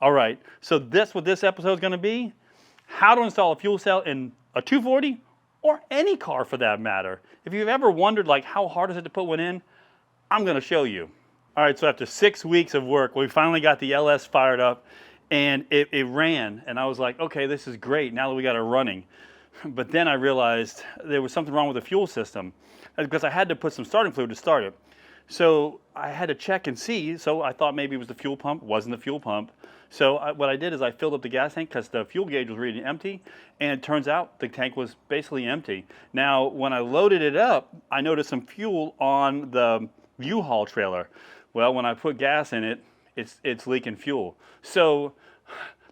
All right, so what this episode is going to be, how to install a fuel cell in a 240 or any car for that matter. If you've ever wondered like how hard is it to put one in, I'm going to show you. All right, so after 6 weeks of work, we finally got the LS fired up and it ran, and I was like, okay, this is great now that we got it running. But then I realized there was something wrong with the fuel system because I had to put some starting fluid to start it. So I had to check and see, so I thought maybe it was the fuel pump. It wasn't the fuel pump. So what I did is I filled up the gas tank because the fuel gauge was reading empty, and it turns out the tank was basically empty. Now, when I loaded it up, I noticed some fuel on the U-Haul trailer. Well, when I put gas in it, it's leaking fuel. So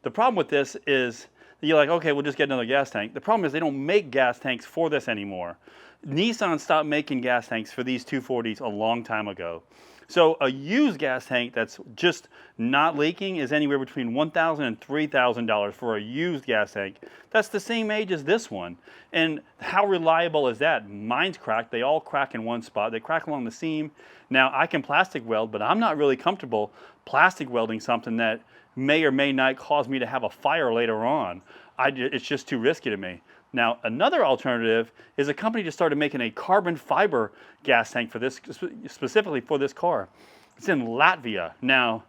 the problem with this is you're like, okay, we'll just get another gas tank. The problem is they don't make gas tanks for this anymore. Nissan stopped making gas tanks for these 240s a long time ago. So a used gas tank that's just not leaking is anywhere between $1,000 and $3,000 for a used gas tank. That's the same age as this one. And how reliable is that? Mine's cracked. They all crack in one spot. They crack along the seam. Now I can plastic weld, but I'm not really comfortable plastic welding something that may or may not cause me to have a fire later on. It's just too risky to me. Now, another alternative is a company just started making a carbon fiber gas tank for this, specifically for this car. It's in Latvia. Now,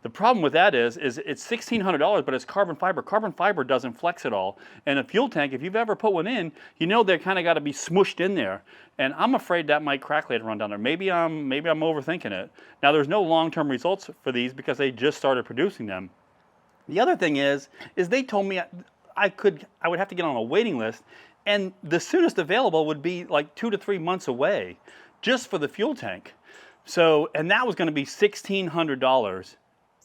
the problem with that is it's $1,600, but it's carbon fiber. Carbon fiber doesn't flex at all. And a fuel tank, if you've ever put one in, you know they're kind of got to be smooshed in there. And I'm afraid that might crack later on down there. Maybe I'm overthinking it. Now, there's no long-term results for these because they just started producing them. The other thing is they told me I would have to get on a waiting list, and the soonest available would be like 2 to 3 months away, just for the fuel tank. So, and that was going to be $1,600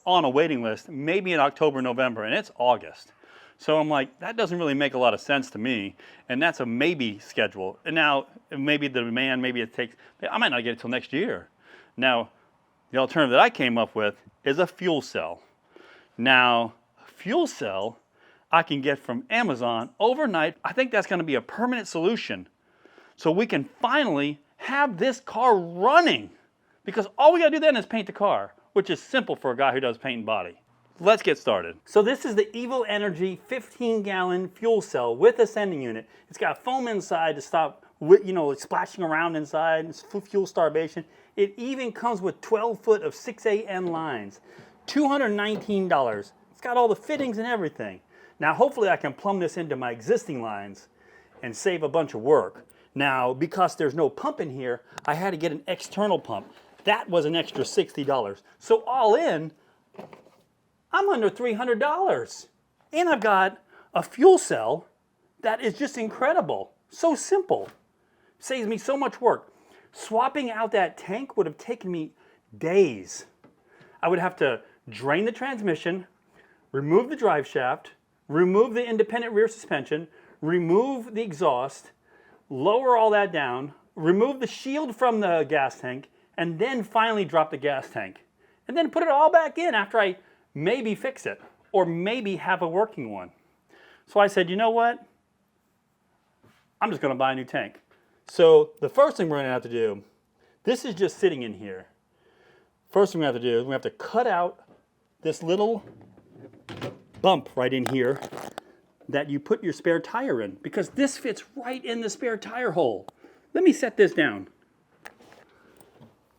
on a waiting list, maybe in October, November, and it's August. So I'm like, that doesn't really make a lot of sense to me, and that's a maybe schedule. And now, maybe the demand, maybe it takes, I might not get it till next year. Now, the alternative that I came up with is a fuel cell. Now, a fuel cell I can get from Amazon overnight. I think that's going to be a permanent solution. So we can finally have this car running. Because all we got to do then is paint the car, which is simple for a guy who does paint and body. Let's get started. So this is the Evil Energy 15-gallon fuel cell with a sending unit. It's got foam inside to stop, splashing around inside. It's fuel starvation. It even comes with 12 foot of 6AN lines. $219. It's got all the fittings and everything. Now, hopefully I can plumb this into my existing lines and save a bunch of work. Now, because there's no pump in here, I had to get an external pump. That was an extra $60. So all in, I'm under $300. And I've got a fuel cell that is just incredible. So simple. Saves me so much work. Swapping out that tank would have taken me days. I would have to drain the transmission, remove the drive shaft, remove the independent rear suspension, remove the exhaust, lower all that down, remove the shield from the gas tank, and then finally drop the gas tank. And then put it all back in after I maybe fix it, or maybe have a working one. So I said, you know what? I'm just gonna buy a new tank. So the first thing we're gonna have to do, this is just sitting in here. First thing we have to do is we have to cut out this little bump right in here that you put your spare tire in, because this fits right in the spare tire hole. Let me set this down.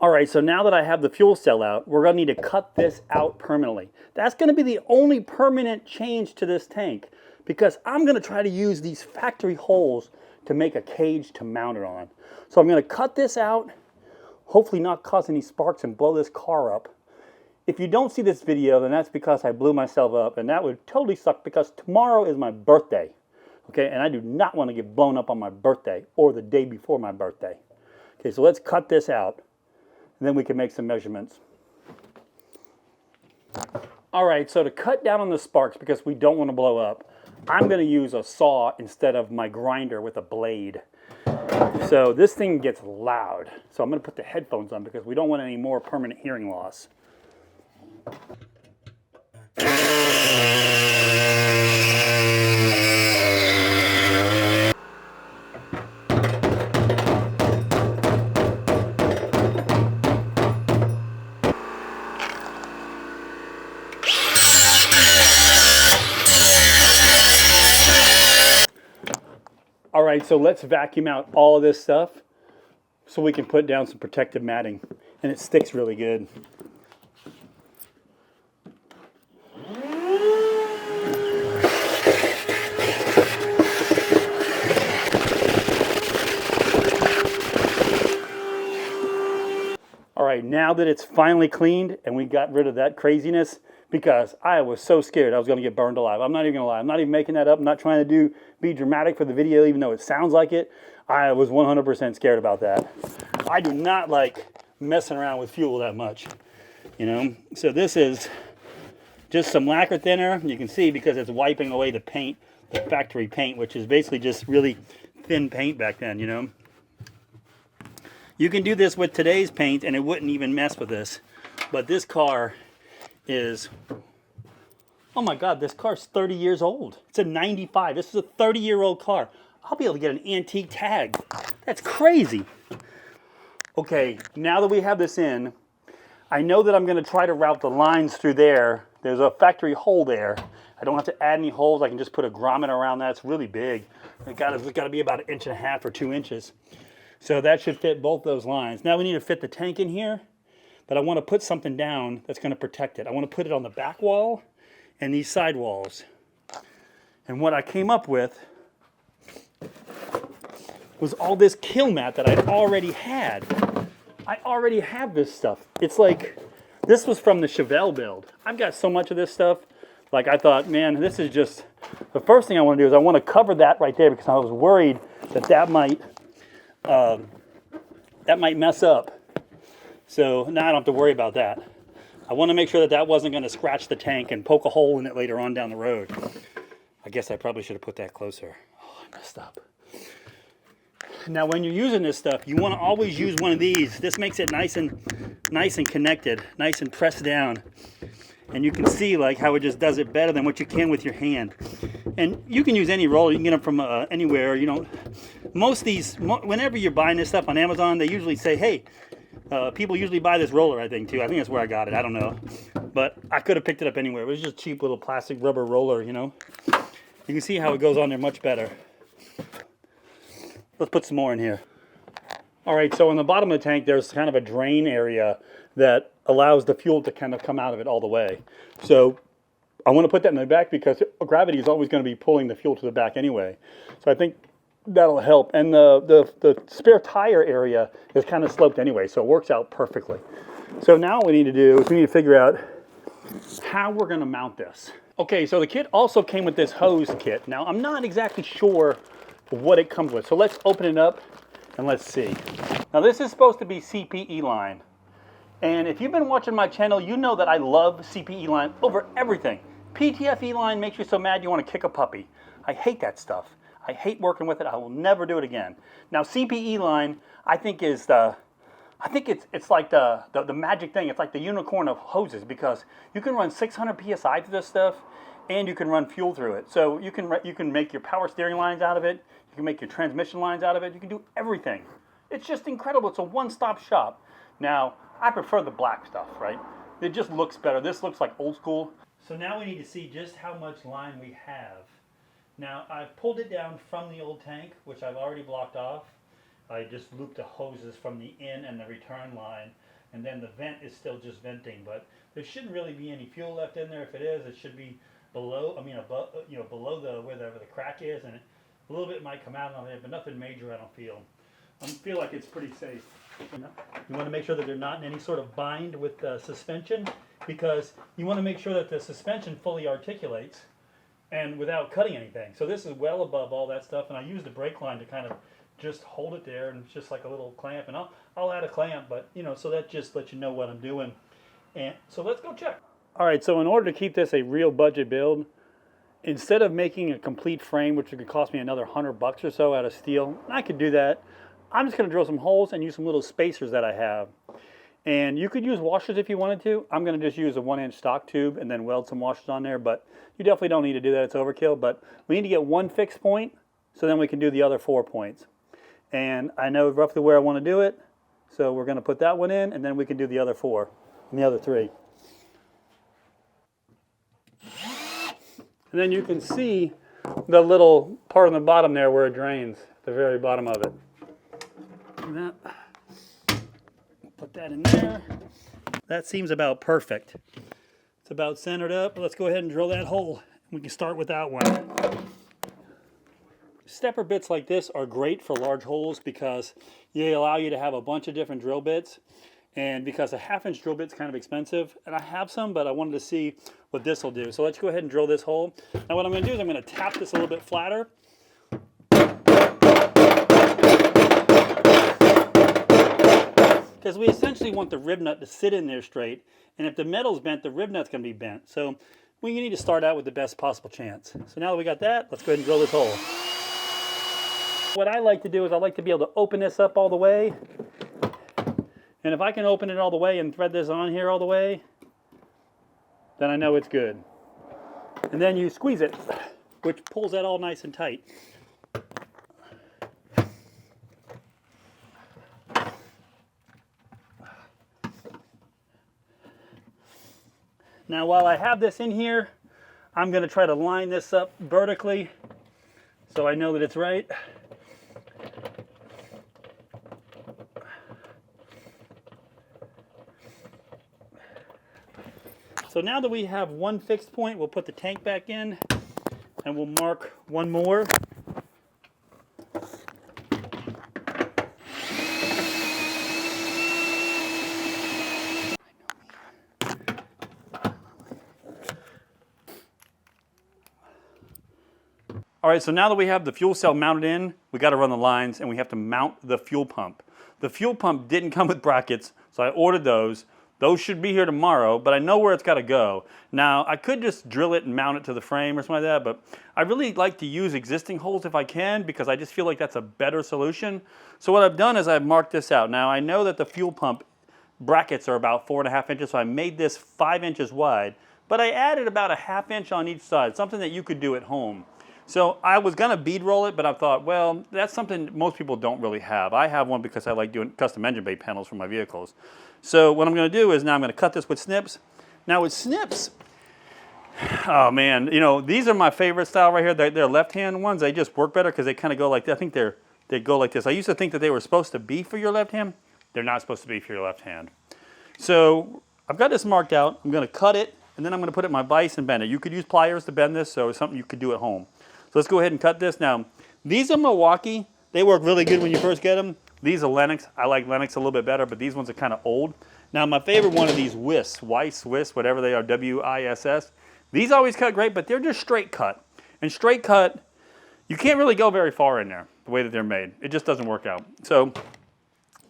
All right, so now that I have the fuel cell out, we're gonna need to cut this out permanently. That's gonna be the only permanent change to this tank, because I'm gonna try to use these factory holes to make a cage to mount it on. So I'm gonna cut this out, hopefully not cause any sparks and blow this car up. If you don't see this video, then that's because I blew myself up, and that would totally suck because tomorrow is my birthday, okay? And I do not want to get blown up on my birthday or the day before my birthday. Okay, so let's cut this out, and then we can make some measurements. All right, so to cut down on the sparks, because we don't want to blow up, I'm going to use a saw instead of my grinder with a blade. So this thing gets loud, so I'm going to put the headphones on because we don't want any more permanent hearing loss. right, so let's vacuum out all of this stuff so we can put down some protective matting, and it sticks really good. All right, now that it's finally cleaned and we got rid of that craziness, because I was so scared I was going to get burned alive. I'm not even going to lie. I'm not even making that up. I'm not trying to be dramatic for the video, even though it sounds like it. I was 100% scared about that. I do not like messing around with fuel that much, you know. So this is just some lacquer thinner. You can see because it's wiping away the paint, the factory paint, which is basically just really thin paint back then, you know. You can do this with today's paint and it wouldn't even mess with this. But this car is, oh my God, this car's 30 years old. It's a 95. This is a 30-year-old car. I'll be able to get an antique tag. That's crazy. Okay, now that we have this in, I know that I'm going to try to route the lines through there. There's a factory hole there. I don't have to add any holes. I can just put a grommet around that. It's really big. It's got to be about 1.5 inches or 2 inches. So that should fit both those lines. Now we need to fit the tank in here, but I want to put something down that's going to protect it. I want to put it on the back wall and these side walls. And what I came up with was all this kill mat that I already had. I already have this stuff. It's like, this was from the Chevelle build. I've got so much of this stuff. Like I thought, man, this is just, the first thing I want to do is I want to cover that right there because I was worried that might mess up. So now I don't have to worry about that. I want to make sure that wasn't going to scratch the tank and poke a hole in it later on down the road. I guess I probably should have put that closer. Oh, I messed up. Now when you're using this stuff, you want to always use one of these. This makes it nice and connected, nice and pressed down. And you can see like how it just does it better than what you can with your hand. And you can use any roller. You can get them from anywhere. You know, most of these, whenever you're buying this stuff on Amazon, they usually say, hey, people usually buy this roller, I think, too. I think that's where I got it. I don't know. But I could have picked it up anywhere. It was just a cheap little plastic rubber roller, you know. You can see how it goes on there much better. Let's put some more in here. All right, so in the bottom of the tank, there's kind of a drain area that allows the fuel to kind of come out of it all the way. So I want to put that in the back because gravity is always going to be pulling the fuel to the back anyway. So I think that'll help. And the spare tire area is kind of sloped anyway, so it works out perfectly. So now what we need to do is we need to figure out how we're going to mount this. Okay, so the kit also came with this hose kit. Now, I'm not exactly sure what it comes with. So let's open it up and let's see. Now, this is supposed to be CPE line. And if you've been watching my channel, you know that I love CPE line over everything. PTFE line makes you so mad you want to kick a puppy. I hate that stuff. I hate working with it. I will never do it again. Now, CPE line, I think is it's like the magic thing. It's like the unicorn of hoses because you can run 600 PSI through this stuff and you can run fuel through it. So you can make your power steering lines out of it. You can make your transmission lines out of it. You can do everything. It's just incredible. It's a one-stop shop. Now, I prefer the black stuff, right? It just looks better. This looks like old school. So now we need to see just how much line we have. Now, I've pulled it down from the old tank, which I've already blocked off. I just looped the hoses from the in and the return line, and then the vent is still just venting, but there shouldn't really be any fuel left in there. If it is, it should be below, above, below wherever the crack is, and a little bit might come out on it, but nothing major I don't feel. I feel like it's pretty safe. You want to make sure that they're not in any sort of bind with the suspension, because you want to make sure that the suspension fully articulates and without cutting anything. So this is well above all that stuff, and I use the brake line to kind of just hold it there, and it's just like a little clamp, and I'll add a clamp, but so that just lets you know what I'm doing. And so let's go check. All right, so in order to keep this a real budget build, instead of making a complete frame, which could cost me another $100 or so out of steel, I could do that. I'm just going to drill some holes and use some little spacers that I have. And you could use washers if you wanted to. I'm going to just use a 1-inch stock tube and then weld some washers on there, but you definitely don't need to do that. It's overkill, but we need to get one fixed point so then we can do the other 4 points. And I know roughly where I want to do it, so we're going to put that one in, and then we can do the other 4 and the other 3. And then you can see the little part on the bottom there where it drains. the very bottom of it. That, put that in there. That seems about perfect. It's about centered up. Let's go ahead and drill that hole. We can start with that one. Stepper bits like this are great for large holes because they allow you to have a bunch of different drill bits. And because a 1/2-inch drill bit's kind of expensive, and I have some, but I wanted to see what this will do. So let's go ahead and drill this hole. Now what I'm going to do is I'm going to tap this a little bit flatter. Because we essentially want the rib nut to sit in there straight. And if the metal's bent, the rib nut's going to be bent. So we need to start out with the best possible chance. So now that we got that, let's go ahead and drill this hole. What I like to do is I like to be able to open this up all the way. And if I can open it all the way and thread this on here all the way, then I know it's good. And then you squeeze it, which pulls that all nice and tight. Now while I have this in here, I'm going to try to line this up vertically so I know that it's right. So now that we have one fixed point, we'll put the tank back in and we'll mark one more. All right, so now that we have the fuel cell mounted in, we got to run the lines and we have to mount the fuel pump. The fuel pump didn't come with brackets, so I ordered those. Those should be here tomorrow, but I know where it's got to go. Now, I could just drill it and mount it to the frame or something like that, but I really like to use existing holes if I can because I just feel like that's a better solution. So what I've done is I've marked this out. Now, I know that the fuel pump brackets are about 4.5 inches, so I made this 5 inches wide, but I added about a 1/2 inch on each side, something that you could do at home. So I was going to bead roll it, but I thought, well, that's something most people don't really have. I have one because I like doing custom engine bay panels for my vehicles. So what I'm going to do is now I'm going to cut this with snips. Now with snips, oh man, you know, these are my favorite style right here. They're left-hand ones. They just work better because they kind of go like this. I think they go like this. I used to think that they were supposed to be for your left hand. They're not supposed to be for your left hand. So I've got this marked out. I'm going to cut it, and then I'm going to put it in my vise and bend it. You could use pliers to bend this, so it's something you could do at home. So let's go ahead and cut this. Now, these are Milwaukee. They work really good when you first get them. These are Lennox. I like Lennox a little bit better, but these ones are kind of old. Now, my favorite one of these Weiss, whatever they are, W-I-S-S. These always cut great, but they're just straight cut. And straight cut, you can't really go very far in there, the way that they're made. It just doesn't work out. So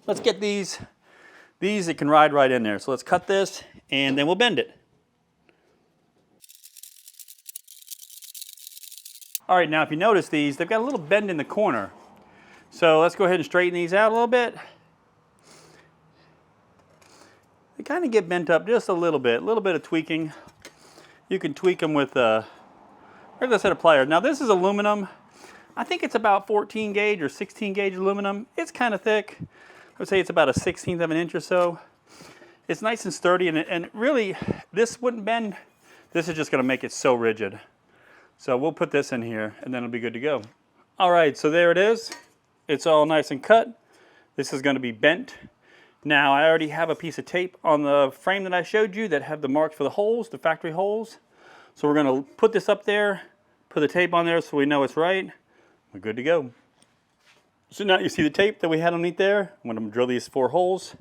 let's get these. These, it can ride right in there. So let's cut this, and then we'll bend it. All right, now if you notice these, they've got a little bend in the corner. So let's go ahead and straighten these out a little bit. They kind of get bent up just a little bit of tweaking. You can tweak them with a regular set of pliers. Now this is aluminum. I think it's about 14 gauge or 16 gauge aluminum. It's kind of thick. I would say it's about a 1/16 of an inch or so. It's nice and sturdy, and really, this wouldn't bend. This is just going to make it so rigid. So we'll put this in here, and then it'll be good to go. All right, so there it is. It's all nice and cut. This is going to be bent. Now, I already have a piece of tape on the frame that I showed you that have the marks for the holes, the factory holes. So we're going to put this up there, put the tape on there so we know it's right. We're good to go. So now you see the tape that we had underneath there. I'm going to drill these 4 holes,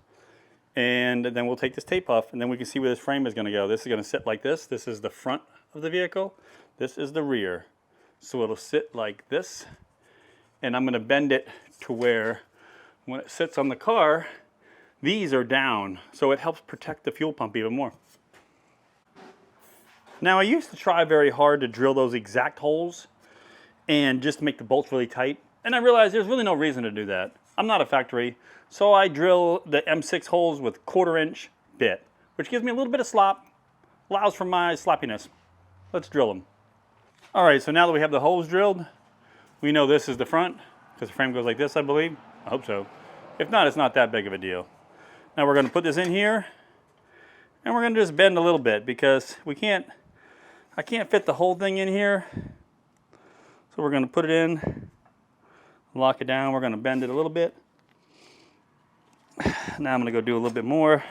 and then we'll take this tape off, and then we can see where this frame is going to go. This is going to sit like this. This is the front of the vehicle. This is the rear. So it'll sit like this, and I'm going to bend it to where when it sits on the car, these are down, so it helps protect the fuel pump even more. Now I used to try very hard to drill those exact holes and just make the bolts really tight, and I realized there's really no reason to do that. I'm not a factory, so I drill the M6 holes with 1/4 inch bit, which gives me a little bit of slop, allows for my sloppiness. Let's drill them. All right, so now that we have the holes drilled, we know this is the front, because the frame goes like this, I believe. I hope so. If not, it's not that big of a deal. Now we're going to put this in here, and we're going to just bend a little bit because I can't fit the whole thing in here. So we're going to put it in Lock it down. We're going to bend it a little bit. Now I'm going to go do a little bit more.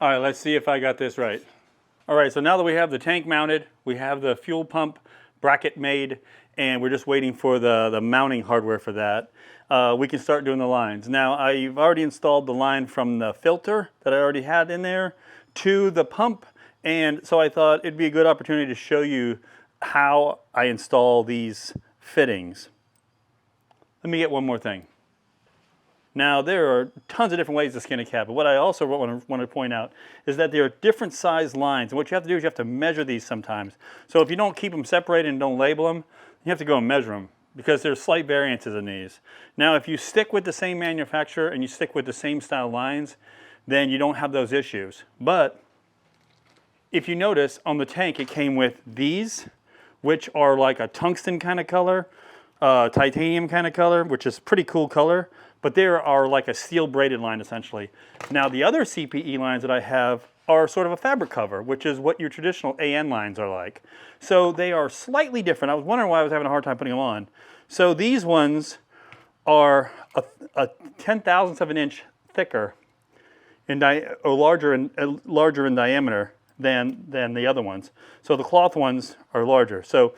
All right, let's see if I got this right. All right, so now that we have the tank mounted, we have the fuel pump bracket made, and we're just waiting for the mounting hardware for that. We can start doing the lines. Now, I've already installed the line from the filter that I already had in there to the pump, and so I thought it'd be a good opportunity to show you how I install these fittings. Let me get one more thing. Now, there are tons of different ways to skin a cat, but what I also want to point out is that there are different size lines, and what you have to do is you have to measure these sometimes. So if you don't keep them separated and don't label them, you have to go and measure them, because there's slight variances in these. Now, if you stick with the same manufacturer and you stick with the same style lines, then you don't have those issues. But if you notice, on the tank it came with these, which are like a tungsten kind of color, titanium kind of color, which is pretty cool color. But they are like a steel braided line essentially. Now the other CPE lines that I have are sort of a fabric cover, which is what your traditional AN lines are like. So they are slightly different. I was wondering why I was having a hard time putting them on. So these ones are a 10,000th of an inch thicker or larger in diameter than the other ones. So the cloth ones are larger. So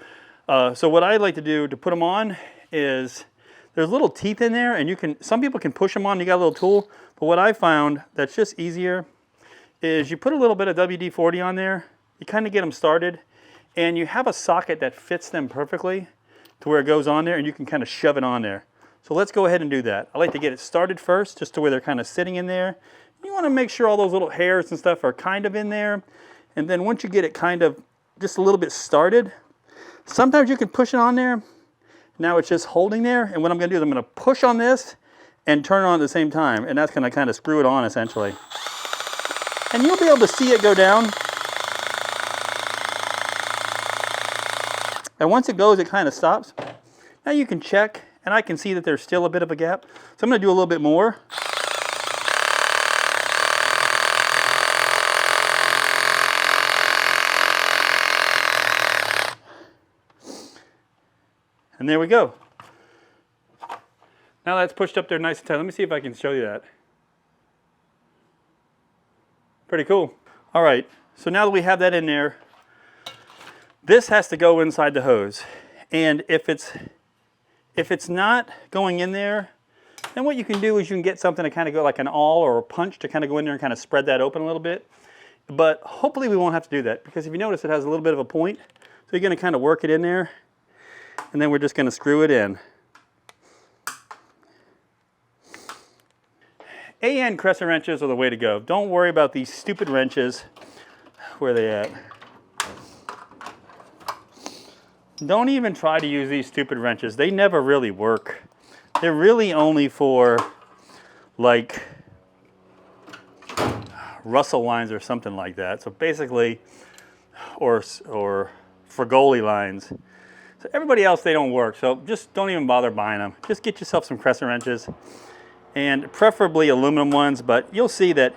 what I like to do to put them on is, there's little teeth in there, and some people can push them on, you got a little tool, but what I found that's just easier is you put a little bit of WD-40 on there, you kind of get them started, and you have a socket that fits them perfectly to where it goes on there, and you can kind of shove it on there. So let's go ahead and do that. I like to get it started first, just to where they're kind of sitting in there. You want to make sure all those little hairs and stuff are kind of in there, and then once you get it kind of just a little bit started, sometimes you can push it on there. Now it's just holding there, and what I'm going to do is I'm going to push on this and turn it on at the same time, and that's going to kind of screw it on essentially. And you'll be able to see it go down. And once it goes, it kind of stops. Now you can check, and I can see that there's still a bit of a gap. So I'm going to do a little bit more. And there we go. Now that's pushed up there nice and tight. Let me see if I can show you that. Pretty cool. All right, so now that we have that in there, this has to go inside the hose. And if it's not going in there, then what you can do is you can get something to kind of go like an awl or a punch to kind of go in there and kind of spread that open a little bit. But hopefully we won't have to do that, because if you notice, it has a little bit of a point. So you're going to kind of work it in there, and then we're just going to screw it in. AN crescent wrenches are the way to go. Don't worry about these stupid wrenches. Where are they at? Don't even try to use these stupid wrenches. They never really work. They're really only for like Russell lines or something like that. So basically, or Fragoli lines. So everybody else, they don't work. So just don't even bother buying them. Just get yourself some crescent wrenches, and preferably aluminum ones. But you'll see that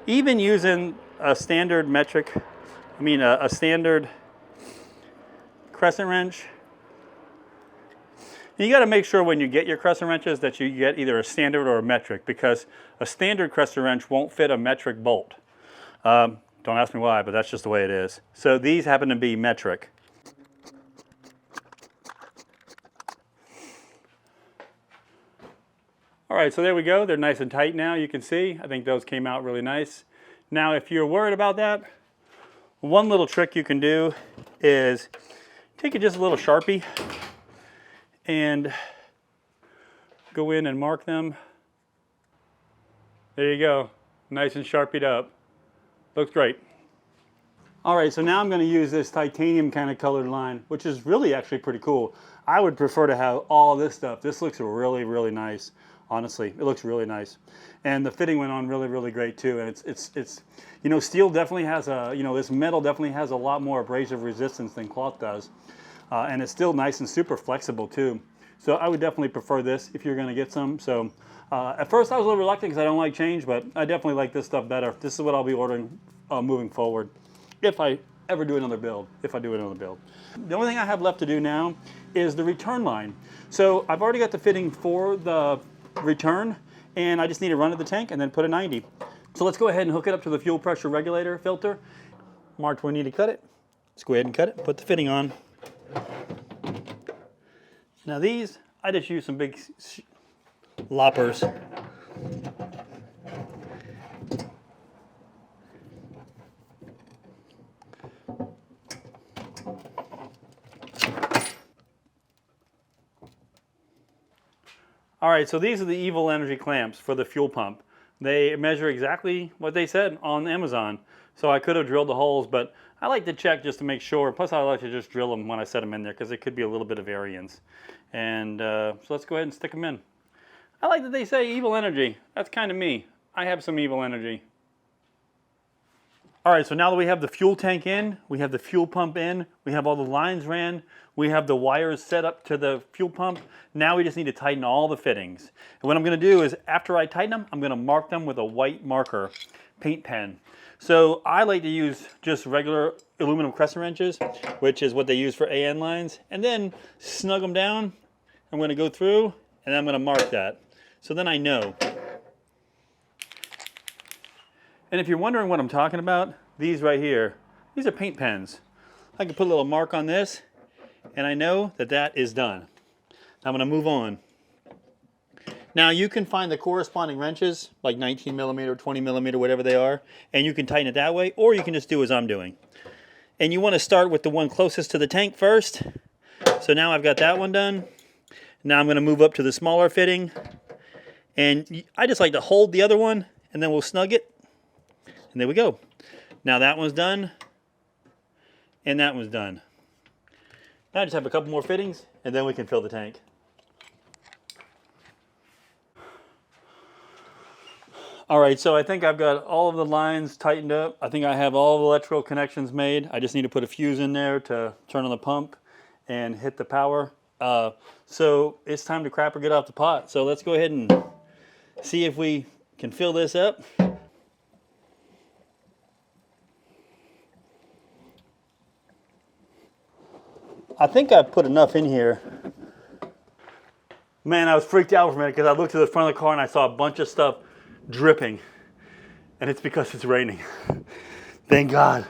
even using a standard a standard crescent wrench, you got to make sure when you get your crescent wrenches that you get either a standard or a metric, because a standard crescent wrench won't fit a metric bolt. Don't ask me why, but that's just the way it is. So these happen to be metric. All right, so there we go. They're nice and tight now, you can see. I think those came out really nice. Now, if you're worried about that, one little trick you can do is take just a little Sharpie and go in and mark them. There you go, nice and Sharpied up. Looks great. All right, so now I'm going to use this titanium kind of colored line, which is really actually pretty cool. I would prefer to have all this stuff. This looks really, really nice. Honestly, it looks really nice, and the fitting went on really, really great too. And it's you know, steel definitely has this metal definitely has a lot more abrasive resistance than cloth does, and it's still nice and super flexible too. So I would definitely prefer this if you're going to get some. So at first I was a little reluctant because I don't like change, but I definitely like this stuff better. This is what I'll be ordering moving forward if I ever do another build, if I do another build. The only thing I have left to do now is the return line. So I've already got the fitting for the return, and I just need to run to the tank and then put a 90. So let's go ahead and hook it up to the fuel pressure regulator filter. Mark where we need to cut it. Let's go ahead and cut it, put the fitting on. Now these, I just use some big loppers. All right, so these are the Evil Energy clamps for the fuel pump. They measure exactly what they said on Amazon. So I could have drilled the holes, but I like to check just to make sure. Plus I like to just drill them when I set them in there because it could be a little bit of variance. And so let's go ahead and stick them in. I like that they say Evil Energy. That's kind of me. I have some Evil Energy. All right, so now that we have the fuel tank in, we have the fuel pump in, we have all the lines ran, we have the wires set up to the fuel pump. Now we just need to tighten all the fittings. And what I'm going to do is after I tighten them, I'm going to mark them with a white marker, paint pen. So I like to use just regular aluminum crescent wrenches, which is what they use for AN lines, and then snug them down. I'm going to go through and I'm going to mark that. So then I know. And if you're wondering what I'm talking about, these right here, these are paint pens. I can put a little mark on this, and I know that that is done. I'm going to move on. Now you can find the corresponding wrenches, like 19 millimeter, 20 millimeter, whatever they are, and you can tighten it that way, or you can just do as I'm doing. And you want to start with the one closest to the tank first. So now I've got that one done. Now I'm going to move up to the smaller fitting. And I just like to hold the other one, and then we'll snug it. And there we go. Now that one's done, and that one's done. Now I just have a couple more fittings, and then we can fill the tank. All right, so I think I've got all of the lines tightened up. I think I have all the electrical connections made. I just need to put a fuse in there to turn on the pump and hit the power. So it's time to crap or get off the pot. So let's go ahead and see if we can fill this up. I think I put enough in here. Man, I was freaked out for a minute because I looked to the front of the car and I saw a bunch of stuff dripping. And it's because it's raining. Thank God.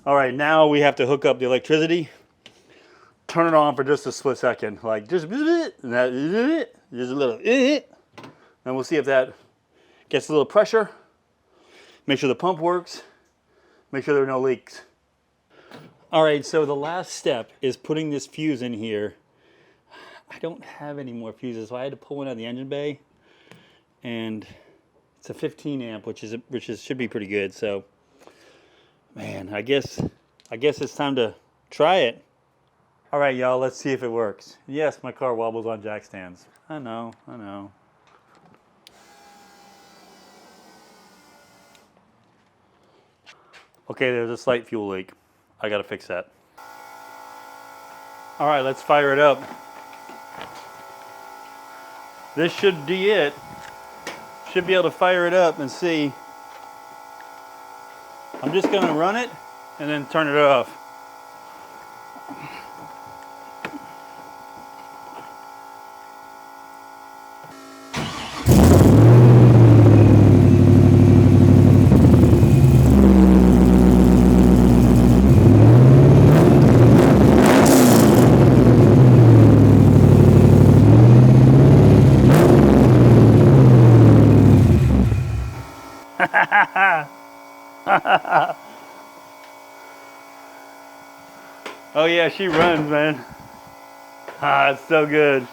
All right, now we have to hook up the electricity. Turn it on for just a split second. Like just a little. And we'll see if that gets a little pressure. Make sure the pump works. Make sure there are no leaks. All right, so the last step is putting this fuse in here. I don't have any more fuses, so I had to pull one out of the engine bay. And it's a 15 amp, which should be pretty good. So, man, I guess it's time to try it. All right, y'all, let's see if it works. Yes, my car wobbles on jack stands. I know. Okay, there's a slight fuel leak. I gotta fix that. All right, let's fire it up. This should be it. Should be able to fire it up and see. I'm just gonna run it and then turn it off. Oh yeah, she runs, man. Ah, it's so good.